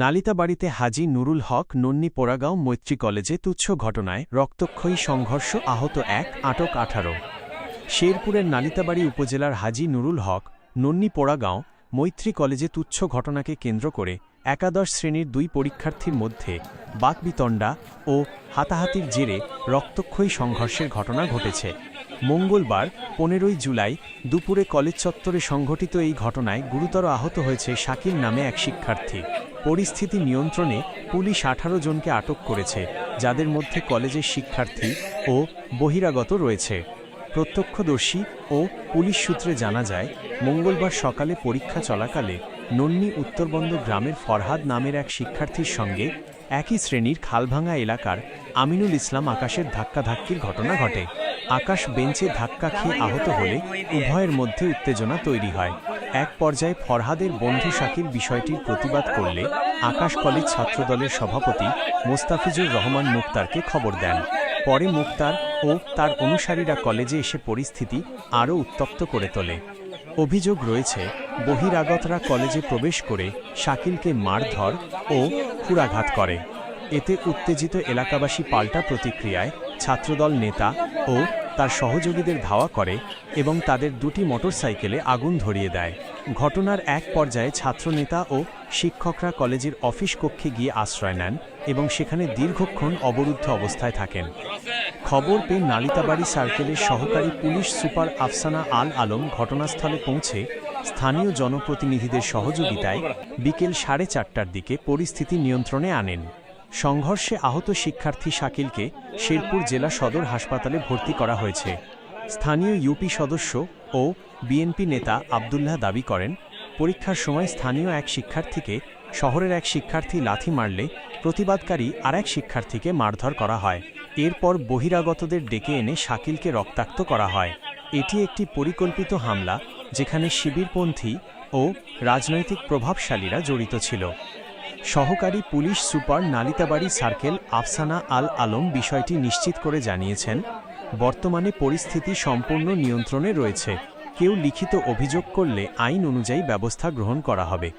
নালিতাবাড়িতে হাজী নুরুল হক নন্নী পোড়াগাঁও মৈত্রী কলেজে তুচ্ছ ঘটনায় রক্তক্ষয়ী সংঘর্ষ, আহত ১, আটক ১৮। শেরপুরের নালিতাবাড়ি উপজেলার হাজী নুরুল হক নন্নী পোড়াগাঁও মৈত্রী কলেজে তুচ্ছ ঘটনাকে কেন্দ্র করে একাদশ শ্রেণীর ২ পরীক্ষার্থীর মধ্যে বাকবিতণ্ডা ও হাতাহাতির জেরে রক্তক্ষয়ী সংঘর্ষের ঘটনা ঘটেছে। মঙ্গলবার ১৫ই জুলাই দুপুরে কলেজ চত্বরে সংঘটিত এই ঘটনায় গুরুতর আহত হয়েছে শাকিল নামে এক শিক্ষার্থী। পরিস্থিতি নিয়ন্ত্রণে পুলিশ ১৮ জনকে আটক করেছে, যাদের মধ্যে কলেজের শিক্ষার্থী ও বহিরাগত রয়েছে। প্রত্যক্ষদর্শী ও পুলিশ সূত্রে জানা যায়, মঙ্গলবার সকালে পরীক্ষা চলাকালে নন্নী উত্তরবন্দ গ্রামের ফরহাদ নামের এক শিক্ষার্থীর সঙ্গে একই শ্রেণীর খালভাঙা এলাকার আমিনুল ইসলাম আকাশের ধাক্কাধাক্কির ঘটনা ঘটে। আকাশ বেঞ্চে ধাক্কা খেয়ে আহত হলে উভয়ের মধ্যে উত্তেজনা তৈরি হয়। এক পর্যায়ে ফরহাদের বন্ধু শাকিল বিষয়টির প্রতিবাদ করলে আকাশ কলেজ ছাত্রদলের সভাপতি মোস্তাফিজুর রহমান মুক্তারকে খবর দেন। পরে মুক্তার ও তার অনুসারীরা কলেজে এসে পরিস্থিতি আরও উত্তপ্ত করে তোলে। অভিযোগ রয়েছে, বহিরাগতরা কলেজে প্রবেশ করে শাকিলকে মারধর ও ক্ষুরাঘাত করে। এতে উত্তেজিত এলাকাবাসী পাল্টা প্রতিক্রিয়ায় ছাত্রদল নেতা ও তার সহযোগীদের ধাওয়া করে এবং তাদের ২টি মোটরসাইকেলে আগুন ধরিয়ে দেয়। ঘটনার এক পর্যায়ে ছাত্রনেতা ও শিক্ষকরা কলেজের অফিস কক্ষে গিয়ে আশ্রয় নেন এবং সেখানে দীর্ঘক্ষণ অবরুদ্ধ অবস্থায় থাকেন। খবর পেয়ে নালিতাবাড়ি সার্কেলের সহকারী পুলিশ সুপার আফসানা আল আলম ঘটনাস্থলে পৌঁছে স্থানীয় জনপ্রতিনিধিদের সহযোগিতায় বিকেল ৪:৩০টার দিকে পরিস্থিতি নিয়ন্ত্রণে আনেন। সংঘর্ষে আহত শিক্ষার্থী শাকিলকে শেরপুর জেলা সদর হাসপাতালে ভর্তি করা হয়েছে। স্থানীয় ইউপি সদস্য ও বিএনপি নেতা আবদুল্লাহ দাবি করেন, পরীক্ষার সময় স্থানীয় এক শিক্ষার্থীকে শহরের এক শিক্ষার্থী লাথি মারলে প্রতিবাদকারী আরেক শিক্ষার্থীকে মারধর করা হয়। এরপর বহিরাগতদের ডেকে এনে শাকিলকে রক্তাক্ত করা হয়। এটি একটি পরিকল্পিত হামলা, যেখানে শিবিরপন্থী ও রাজনৈতিক প্রভাবশালীরা জড়িত ছিল। সহকারী police super Nalitabari circle Afsana Al Alam বিষয়টি নিশ্চিত করে জানিয়েছেন, বর্তমানে পরিস্থিতি সম্পূর্ণ নিয়ন্ত্রণে রয়েছে। কেউ লিখিত অভিযোগ করলে আইন অনুযায়ী ব্যবস্থা গ্রহণ করা হবে।